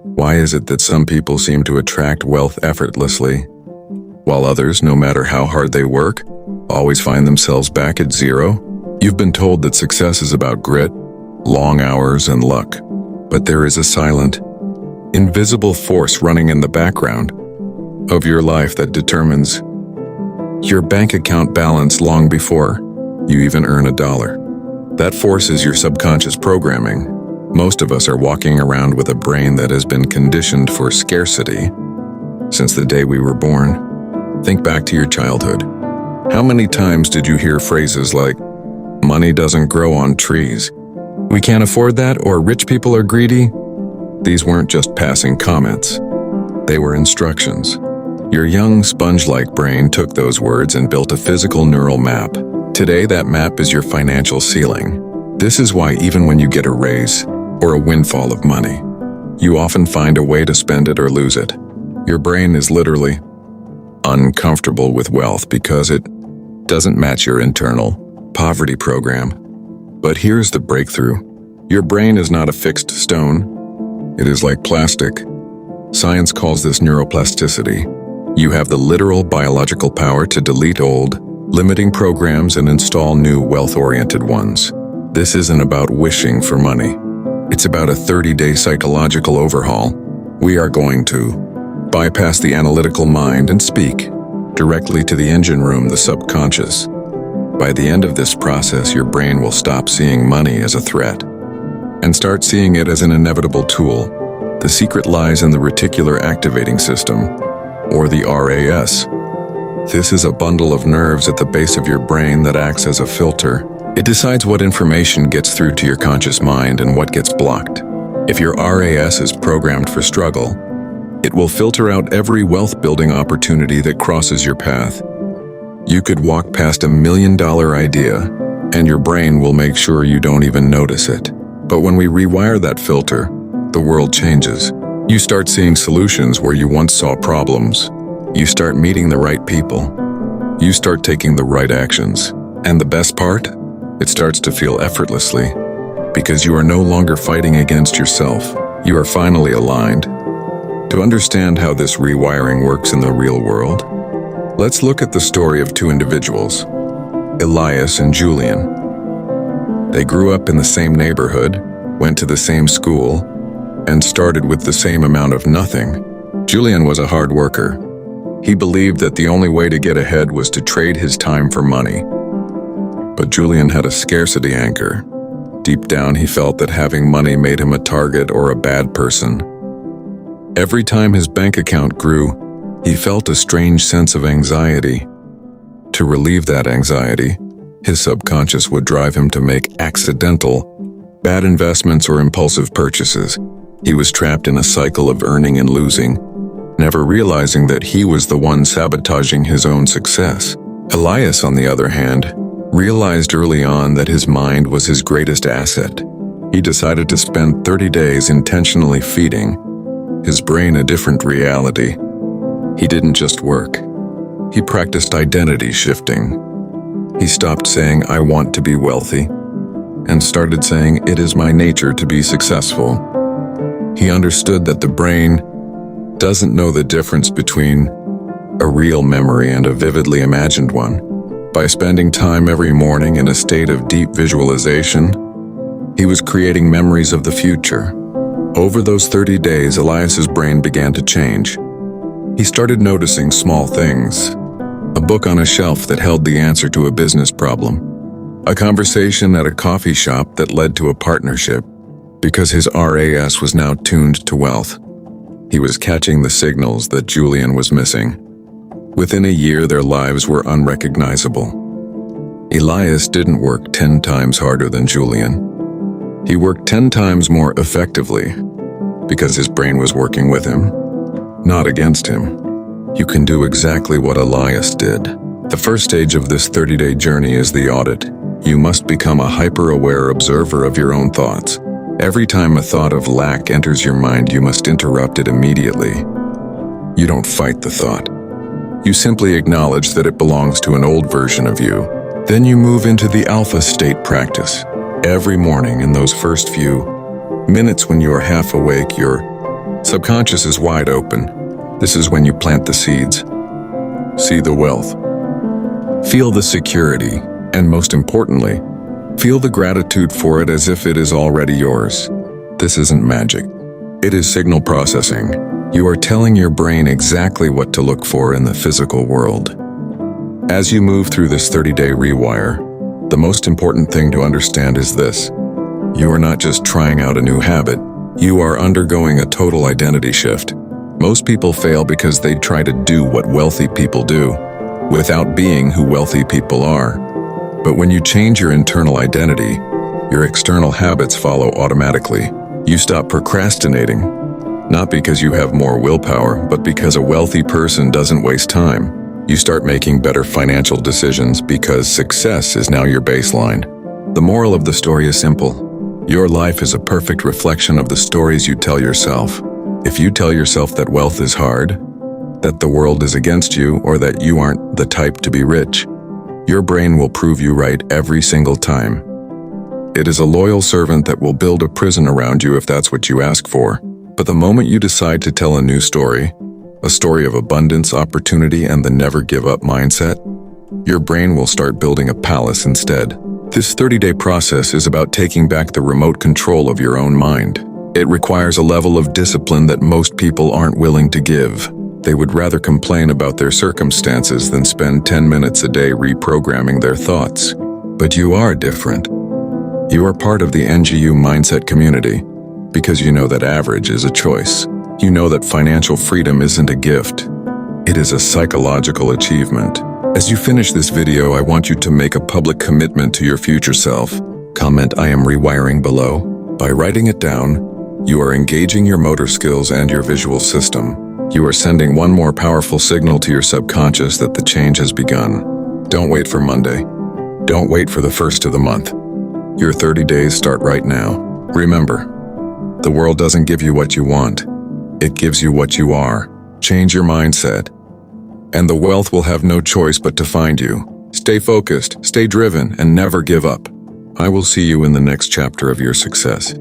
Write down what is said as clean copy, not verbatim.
Why is it that some people seem to attract wealth effortlessly, while others, no matter how hard they work, always find themselves back at zero? You've been told that success is about grit, long hours, and luck. But there is a silent, invisible force running in the background of your life that determines your bank account balance long before you even earn a dollar. That force is your subconscious programming. Most of us are walking around with a brain that has been conditioned for scarcity since the day we were born. Think back to your childhood. How many times did you hear phrases like, "Money doesn't grow on trees," "We can't afford that," or "Rich people are greedy"? These weren't just passing comments. They were instructions. Your young sponge-like brain took those words and built a physical neural map. Today, that map is your financial ceiling. This is why even when you get a raise or a windfall of money, you often find a way to spend it or lose it. Your brain is literally uncomfortable with wealth because it doesn't match your internal poverty program. But here's the breakthrough. Your brain is not a fixed stone. It is like plastic. Science calls this neuroplasticity. You have the literal biological power to delete old, limiting programs and install new wealth-oriented ones. This isn't about wishing for money. It's about a 30-day psychological overhaul. We are going to bypass the analytical mind and speak directly to the engine room, the subconscious. By the end of this process, your brain will stop seeing money as a threat and start seeing it as an inevitable tool. The secret lies in the reticular activating system, or the RAS. This is a bundle of nerves at the base of your brain that acts as a filter. It decides what information gets through to your conscious mind and what gets blocked. If your RAS is programmed for struggle, it will filter out every wealth-building opportunity that crosses your path. You could walk past $1 million idea, and your brain will make sure you don't even notice it. But when we rewire that filter, the world changes. You start seeing solutions where you once saw problems. You start meeting the right people. You start taking the right actions. And the best part? It starts to feel effortlessly, because you are no longer fighting against yourself. You are finally aligned. To understand how this rewiring works in the real world, let's look at the story of two individuals, Elias and Julian. They grew up in the same neighborhood, went to the same school, and started with the same amount of nothing. Julian was a hard worker. He believed that the only way to get ahead was to trade his time for money. But Julian had a scarcity anchor. Deep down, he felt that having money made him a target or a bad person. Every time his bank account grew, he felt a strange sense of anxiety. To relieve that anxiety, his subconscious would drive him to make accidental, bad investments or impulsive purchases. He was trapped in a cycle of earning and losing, never realizing that he was the one sabotaging his own success. Elias, on the other hand, realized early on that his mind was his greatest asset. He decided to spend 30 days intentionally feeding his brain a different reality. He didn't just work. He practiced identity shifting. He stopped saying, "I want to be wealthy," and started saying, "It is my nature to be successful." He understood that the brain doesn't know the difference between a real memory and a vividly imagined one. By spending time every morning in a state of deep visualization, he was creating memories of the future. Over those 30 days, Elias's brain began to change. He started noticing small things. A book on a shelf that held the answer to a business problem. A conversation at a coffee shop that led to a partnership, because his RAS was now tuned to wealth. He was catching the signals that Julian was missing. Within a year, their lives were unrecognizable. Elias didn't work 10 times harder than Julian. He worked 10 times more effectively because his brain was working with him, not against him. You can do exactly what Elias did. The first stage of this 30-day journey is the audit. You must become a hyper-aware observer of your own thoughts. Every time a thought of lack enters your mind, you must interrupt it immediately. You don't fight the thought. You simply acknowledge that it belongs to an old version of you. Then you move into the alpha state practice. Every morning in those first few minutes when you are half awake, your Subconscious is wide open. This is when you plant the seeds. See the wealth. Feel the security, and most importantly, feel the gratitude for it as if it is already yours. This isn't magic. It is signal processing. You are telling your brain exactly what to look for in the physical world. As you move through this 30-day rewire, the most important thing to understand is this. You are not just trying out a new habit, you are undergoing a total identity shift. Most people fail because they try to do what wealthy people do, without being who wealthy people are. But when you change your internal identity, your external habits follow automatically. You stop procrastinating, not because you have more willpower, but because a wealthy person doesn't waste time. You start making better financial decisions because success is now your baseline. The moral of the story is simple. Your life is a perfect reflection of the stories you tell yourself. If you tell yourself that wealth is hard, that the world is against you, or that you aren't the type to be rich, your brain will prove you right every single time. It is a loyal servant that will build a prison around you if that's what you ask for. But the moment you decide to tell a new story, a story of abundance, opportunity, and the never give up mindset, your brain will start building a palace instead. This 30-day process is about taking back the remote control of your own mind. It requires a level of discipline that most people aren't willing to give. They would rather complain about their circumstances than spend 10 minutes a day reprogramming their thoughts. But you are different. You are part of the NGU mindset community because you know that average is a choice. You know that financial freedom isn't a gift. It is a psychological achievement. As you finish this video, I want you to make a public commitment to your future self. Comment "I am rewiring" below. By writing it down, you are engaging your motor skills and your visual system. You are sending one more powerful signal to your subconscious that the change has begun. Don't wait for Monday. Don't wait for the first of the month. Your 30 days start right now. Remember, the world doesn't give you what you want. It gives you what you are. Change your mindset, and the wealth will have no choice but to find you. Stay focused, stay driven, and never give up. I will see you in the next chapter of your success.